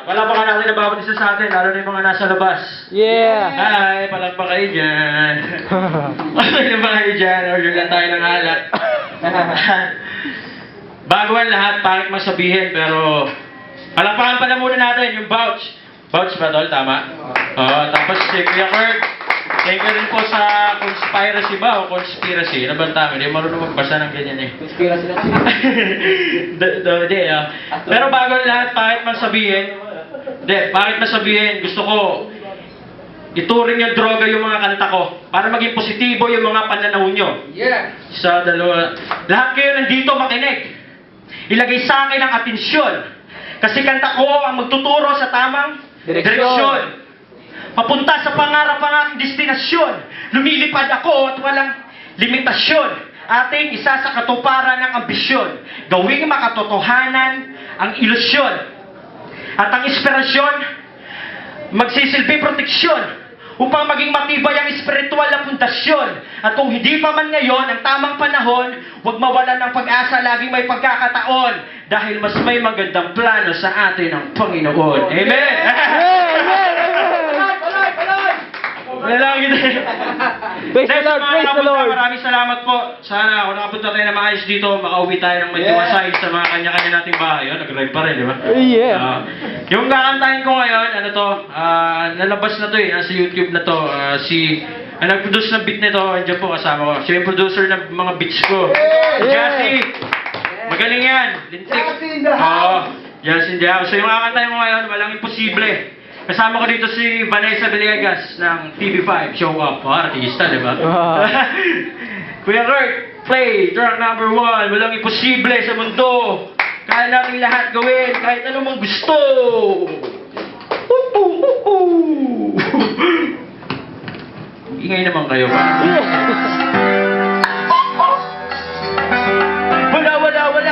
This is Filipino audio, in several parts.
Wala pa ka natin na bawat isa sa atin, lalo na yung mga nasa labas. Yeah! Hi, palagpa kayo dyan. Palagpa ba kayo dyan? Order lang tayo ng alak. Bago ang lahat, pangit masabihin, pero palagpakan pala muna natin yung vouch. Vouch ba, Tol? Tama? Oo, tapos si Kuya Kurt, thank you rin po sa conspiracy ba o conspiracy? Ano ba ang tama? Hindi marunong magbasa ng ganyan eh. Conspiracy lang. Hindi, pero bago ang lahat, pangit masabihin, gusto ko ituring yung droga yung mga kanta ko para maging positibo yung mga pananaw nyo. Yeah! Isa, dalawa. Lahat kayo nandito makinig. Ilagay sa akin ang atensyon. Kasi kanta ko ang magtuturo sa tamang direksyon. Papunta sa pangarap ang aking destinasyon. Lumilipad ako at walang limitasyon. Ating isa sa katuparan ng ambisyon. Gawing makatotohanan ang ilusyon. At ang inspirasyon, magsisilbi proteksyon upang maging matibay ang espiritual na pundasyon. At kung hindi pa man ngayon ang tamang panahon, huwag mawalan ng pag-asa, laging may pagkakataon dahil mas may magandang plano sa atin ang Panginoon. Amen! Lagi din. Praise the Lord, praise the Lord. Maraming salamat po. Sana kung nakapunta tayo na maayos dito, makauwi tayo ng may tiwasay sa mga kanya-kanya nating bahay. Nag-drive pa rin, di ba? Yeah. Yung kakantahin ko ngayon, nalabas na to eh, nasa YouTube na to. Ang nag-produce ng beat nito, andyan po kasama ko. Siya yung producer ng mga beats ko. Jassy! Magaling yan! Lintik! Jassy in the house! Jassy in the house. So yung kakantahin ko ngayon, walang imposible. Kasama ko dito si Vanessa Villegas ng TV5, Show Up. Artista, di ba? Kuya Kurt, play, track number 1. Walang imposible sa mundo. Kaya namin lahat gawin, kahit ano mang gusto. Ingay naman kayo ba?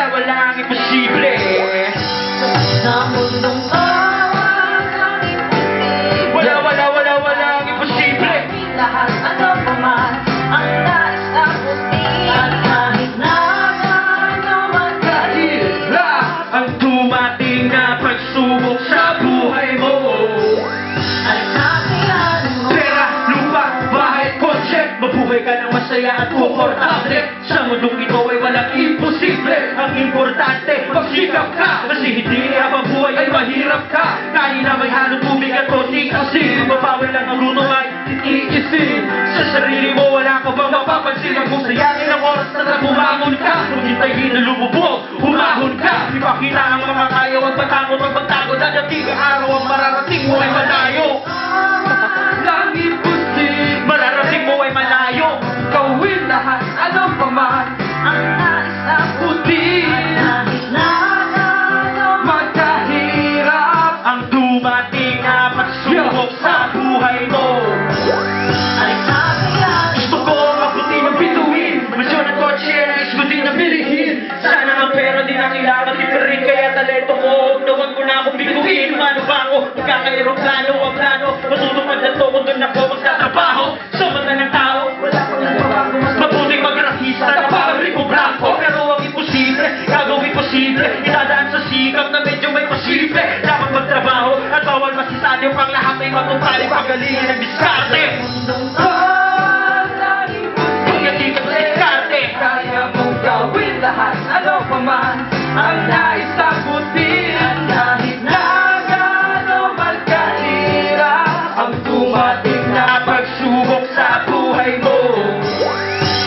Walang imposible. Sa mundong Walang imposible. lahat ano pa man ang nais na puti at kahit na ano man Kahirap ang dumating na pagsubok sa buhay mo. ay kakayanin mo. Pera, lupa, bahay, kotse, mabuhay ka ng masaya at komportable. Sa mundong ito ay walang imposible. Ang importante, magsikap ka. Kasi hindi habang buhay ay mahirap ka. Kahit na may halong tubig at konting asin, mabawal lang ang luto ay iisin. Sa sarili mo wala ka bang mapapansin? Ang kung sayangin ang oras na bumangon ka. Kung hintayin na lumubog, humahon ka. Ipakita ang mga kaya, huwag matakot, huwag magtago. Dadating ang araw ang mararating mo ay malayo. Lang imposible, mararating mo ay malayo. Gawin lahat, ano pa man Ang nais na puti. kahit na ano Magkahirap ang dumating na pagsubok sa buhay mo. ay kakayanin Gusto ko mabuti ng bituin, masyon at kotse na gusto din na bilihin. Sana ang pera din na kailangan tipirin, kaya talento ko, huwag mo na akong bituin. Mano ba ako, magkakaeroplano ang plano, matutupad na to kung doon ako magtatrabaho. Sa mata ng tao, wala ko nang babago mas mabuting mag-artista na parang Rico Blanco. Pero ang imposible, gagawin posible. Idadaan sa sikap na medyo may posible. Dapat magtrabaho at bawal masisali pang lahat ay matutali. Pagalingan ng diskarte. Pagkati ka sa diskarte. Kaya mong gawin lahat, ano pa man ang nais na puti. at kahit na Gano'n man kahirap ang dumating na Na pagsubok sa buhay mo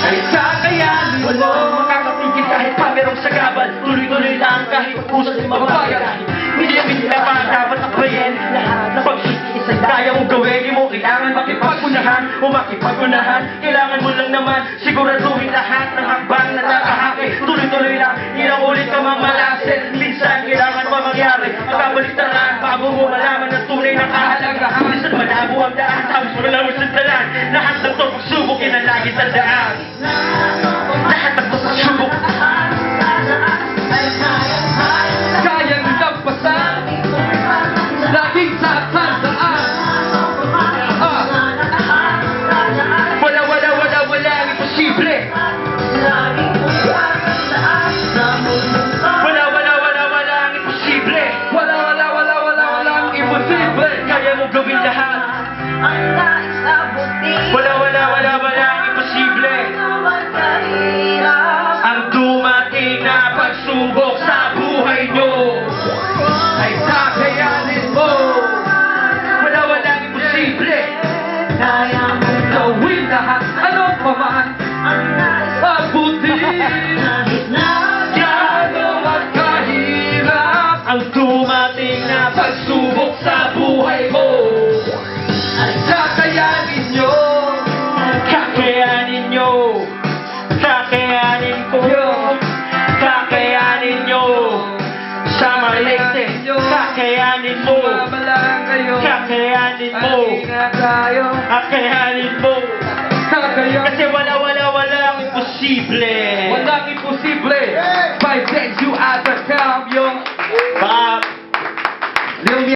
ay kakayanin mo. walang makakapigil kahit pa merong sagabal. Tuloy-tuloy lang kahit pusat di mababayan. Hindi naman dapat akbayin lahat ng pag-iisay. Kaya mong gawin, di mo kailangan makipag-unahan o makipag-unahan. Kailangan mo lang naman siguraduhin lahat ng hakbang na nakahaki. Tuloy-tuloy lang, ilang ulit ka mamalasin. Minsan kailangan pa mangyari ang kabaliktaran bago mo malaman ang tunay na kahalagahan. Minsan malabo ang daan, tapos malawis ang dalan. Lahat ng to pagsubok yun ang lagi tandaan. Lahat ng to pagsubok Kayang lagpasan, laging tatandaan. Walang imposible. Walang imposible. Walang mo gawin lahat. Ang nais abutin. Wala ang imposible. Ang kahirap. Ang dumating na pagsubok sa buhay nyo ay kakayanin mo. Wala ang imposible. Kaya mong Gawin lahat, ano pa man ang nais abutin. kahit na Gano'n at kahirap Ang dumating na pagsubok sa buhay mo ay kakayanin nyo. kakayanin nyo. Kakayanin ko. Kakayanin nyo. Sama Leyte. Kakayanin mo. Sumama lang kayo. Kakayanin mo. Ingat tayo. Kakayanin mo. Kakayanin. Kasi walang imposible. Walang imposible. 5 days you are the champion. Baka